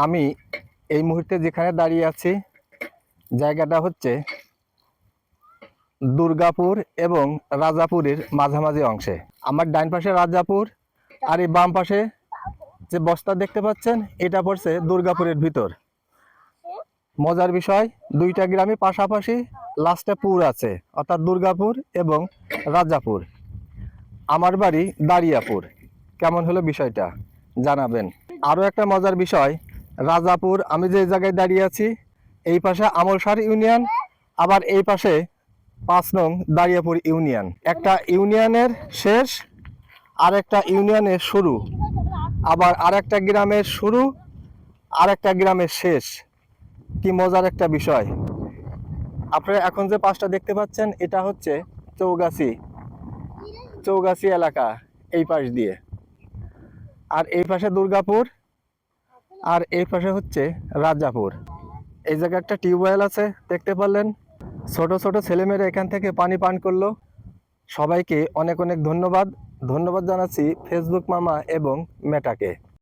আমি এই মুহূর্তে যেখানে দাঁড়িয়ে আছি জায়গাটা হচ্ছে দুর্গাপুর এবং রাজাপুরের মাঝামাঝি অংশে। আমার ডান পাশে রাজাপুর আর এই বাম পাশে যে বস্তা দেখতে পাচ্ছেন এটা পড়ছে দুর্গাপুরের ভিতর। মজার বিষয়, দুইটা গ্রামে পাশাপাশি লাস্টে পুর আছে, অর্থাৎ দুর্গাপুর এবং রাজাপুর। আমার বাড়ি দাঁড়িয়াপুর। কেমন হলো বিষয়টা জানাবেন। আরও একটা মজার বিষয়, রাজাপুর আমি যে জায়গায় দাঁড়িয়ে আছি এই পাশে আমলসার ইউনিয়ন, আবার এই পাশে 5 নং দাঁড়িয়াপুর ইউনিয়ন। একটা ইউনিয়নের শেষ, আর একটা ইউনিয়নের শুরু, আবার আরেকটা গ্রামের শুরু, আরেকটা গ্রামের শেষ। কি মজার একটা বিষয়। আপনারা এখন যে পাশটা দেখতে পাচ্ছেন এটা হচ্ছে চৌগাছি এলাকা, এই পাশ দিয়ে। আর এই পাশে দুর্গাপুর, আর এই পাশে হচ্ছে রাজাপুর। এই জায়গায় একটা টিউবওয়েল আছে দেখতে পারলেন। ছোট ছোট ছেলেমেয়েরা এখান থেকে পানি পান করলো। সবাইকে অনেক অনেক ধন্যবাদ জানাচ্ছি ফেসবুক মামা এবং মেটাকে।